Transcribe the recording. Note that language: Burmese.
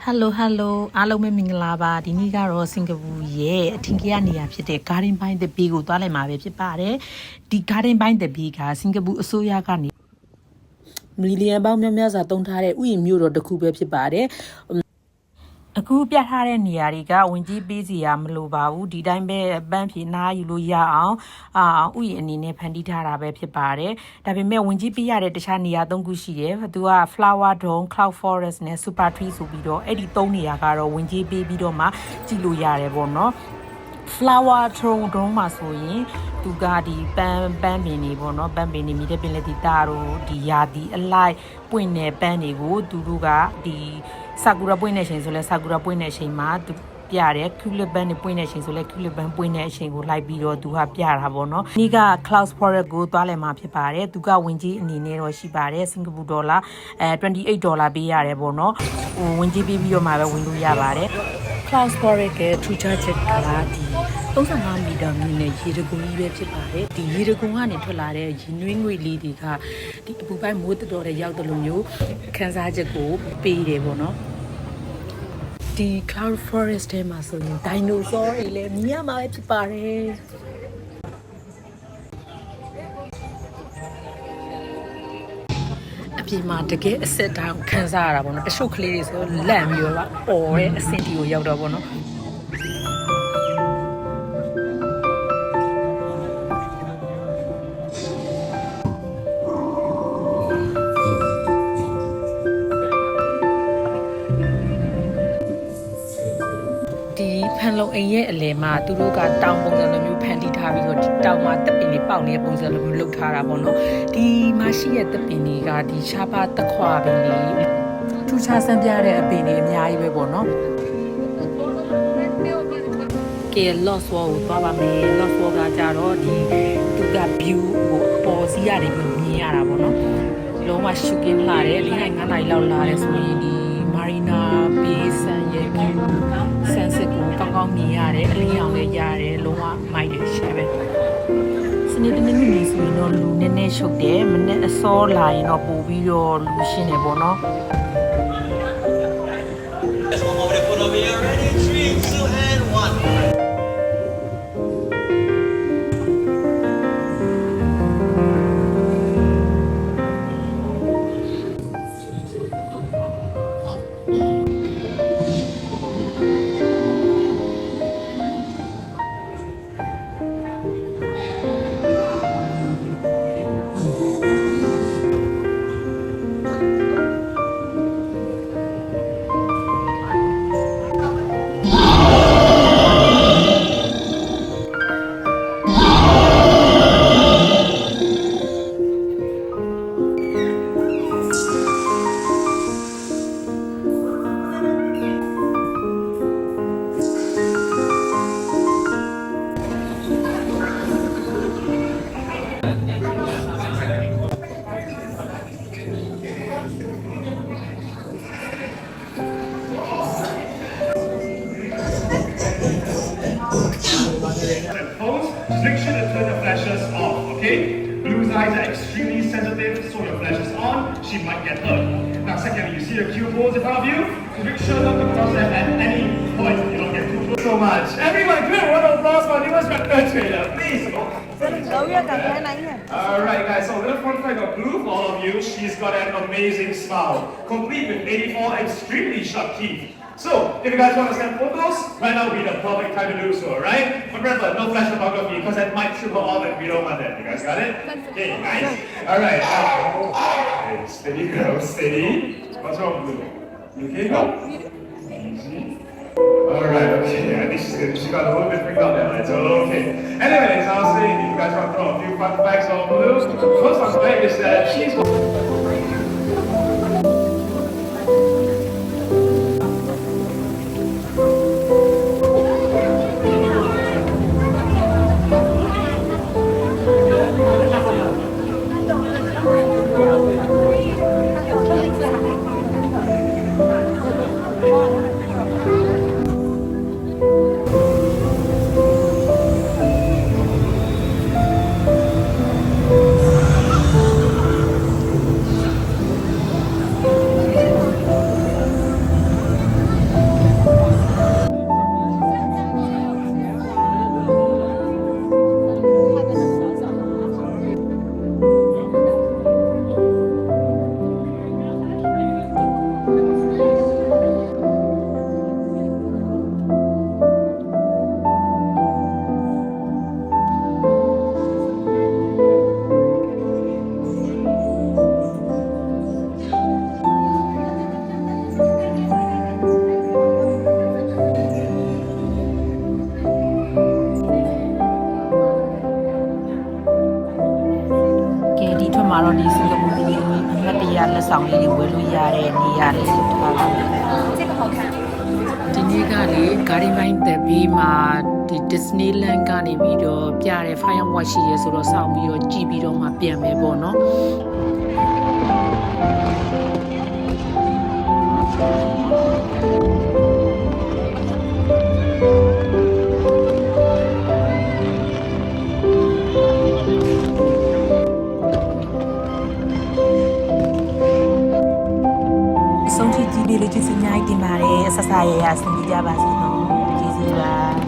hello အားလုံးပဲမင်္ဂလာပါဒီနေ့ကတော့စင်ကာပူရဲ့အထင်ကြီးနေရာဖြစ်တဲ့ Garden by the Bay ကိုသွားလိုက်မှာပဲဖြစ်ပါတယ်ဒီ Garden by the Bay ကစင်ကာပူအစိုးရကနေမီလီယံပေါင်းများများစွာတုံးထားတဲ့ဥယျာဉ်မြို့တော်တစ်ခုပဲဖြစ်ပါတယ်အခုပြထားတဲ့နေရာတွေကဝင်ကြီးပေးစီရမလိုပါဘူးဒီတိုင်းပဲပန်းဖြေနားယူလို့ရအောင်ဥယျာဉ်အနေနဲ့ဖန်တီးထားတာပဲဖြစ်ပါတယ်ဒါပေမဲ့ဝင်ကြီးပေးရတဲ့တခြားနေရာ၃ခုရှိတယ်သူက Flower Dome Cloud Forest နဲ့ Super Tree ဆိုပြီးတော့အဲ့ဒီ၃နေရာကတော့ဝင်ကြီးပေးပြီးတော့မှကြည့်လို့ရတယ်ပေါ့နော် Flower Dome မှာဆိုရင်သူကဒီပန်းပင်တွေပေါ့နော်ပန်းပင်တွေမြည်တဲ့ပင်လက်တီတာတို့ဒီယာတီအလိုက်ပွင့်နေပန်းတွေကိုသူတို့ကဒီဆာကူရာပွင့်တဲ့အချိန်ဆိုလဲဆာကူရာပွင့်တဲ့အချိန်မှာသူပြတယ်ကျူလစ်ပန်းတွေပွင့်တဲ့အချိန်ဆိုလဲကျူလစ်ပန်းပွင့်တဲ့အချိန်ကိုလိုက်ပြီးတော့သူကပြတာပေါ့နော်ဒီက Cloud Forest ကိုသွားလည်မှာဖြစ်ပါတယ်သူကဝင်ကြီးအနေနဲ့တော့ရှိပါတယ်စင်ကာပူဒေါ်လာ$28ပေးရတယ်ပေါ့နော်ဝင်ကြီးပေးပြီးတော့မှပဲဝင်လို့ရပါတယ် Cloud Forest ကထူးခြားချက်ကဒီ35မီတာမြင့်တဲ့ရေတံခွန်ကြီးပဲဖြစ်ပါတယ်ဒီရေတံခွန်ကနေထွက်လာတဲ့ရေနွေးငွေလေးတွေကဒီအပူပိုင်းမိုးတော်တဲ့ရောက်တဲ့လိုမျိုးခန်းစားချက်ကိုပေးတယ်ပေါ့နော်ဒီ Cloud Forest ထဲမှာဆိုရင် dinosaur တွေလည်းမြင်ရမှာပဲဖြစ်ပါတယ်အပြင်မှာတကယ်အစစ်တောင်ခန်းစားရတာပေါ့နော်တချို့ကလေးတွေဆိုလန့်ပြီးတော့အော်တဲ့အဆင့်တီကိုရောက်တော့ပေါ့နော်ဖန်လုံအိမ်ရဲ့အလယ်မှာသူတို့ကတောင်ပုံစံလိုမျိုးဖန်တီးထားပြီးတော့ဒီတောင်မှာတပ်ပင်တွေပေါက်နေတဲ့ပုံစံလိုမျိုးလုပ်ထားတာပေါ့နော်ဒီမှာရှိတဲ့တပ်ပင်တွေကဒီရှားပါတက်ခွာပင်တွေထူးခြားဆန်းပြတဲ့အပင်တွေအများကြီးပဲပေါ့နော်ကဲ Lost Wall ကိုသွားပါမယ် Lost Wall ကကြတော့ဒီသူက view ကိုပေါ်စီရတယ်ပြီးမြင်ရတာပေါ့နော်လုံးဝရှုကင်းလာတယ်၄နိုင်၅နိုင်လောက်လာတယ်ဆိုရင်ဒီ Marina Bay Sands ရဲ့ view sunset ကိုကောင်းကောင်းမြင်ရတယ်အလင်းရောင်လည်းရတယ်လုံးဝမိုက်တယ်ရှယ်ပဲစနေတနေ့နေ့ဆိုရင်တော့လူနည်းနည်းရှုပ်တယ်မနေ့အစောလာရင်တော့ပို့ပြီးတော့လူရှင်းတယ်ပေါ့နော်Make sure to turn the flashes off, okay? Blue's eyes are extremely sensitive, so your flash is on, she might get hurt. Now secondly, you see the cue balls in front of you? So make sure not to cross them at any point, you don't get too close. So much. Everyone, good round of applause for newest perpetrator, please. Alright guys, so a little fun fact of Blue for all of you, she's got an amazing smile, complete with 84 extremely sharp teeth. So, if you guys want to send photos, right now would be the perfect time to do so, alright? But remember, no flash photography because that might shoot her off and we don't want that. You guys got it? Okay, nice. Alright. Okay, steady girl, steady. What's wrong, Blue? You okay? Go. Easy. Alright, okay. I think she got a little bit freaked out there, right? So, okay. Anyways, I was saying, if you guys want to throw a few fun facts on Blue, first fun fact is that she's တဲ့နေရာလေးထားပါမယ်ဒီနေ့ကလေ Garden by the Bay မှာဒီ Disneyland ကနေပြီးတော့ပြတဲ့ Fireworks ရှိရဲဆိုတော့စောင့်ပြီးတော့ကြည့်ပြီးတော့မှပြန်မယ်ပေါ့နော်ဆုံးဖြတ်ကြည့်ပြီးလို့ကျေးဇူးအများကြီးတင်ပါတယ်အဆဆရရဆင်ပြေကြပါစေနော်ကျေးဇူးပါ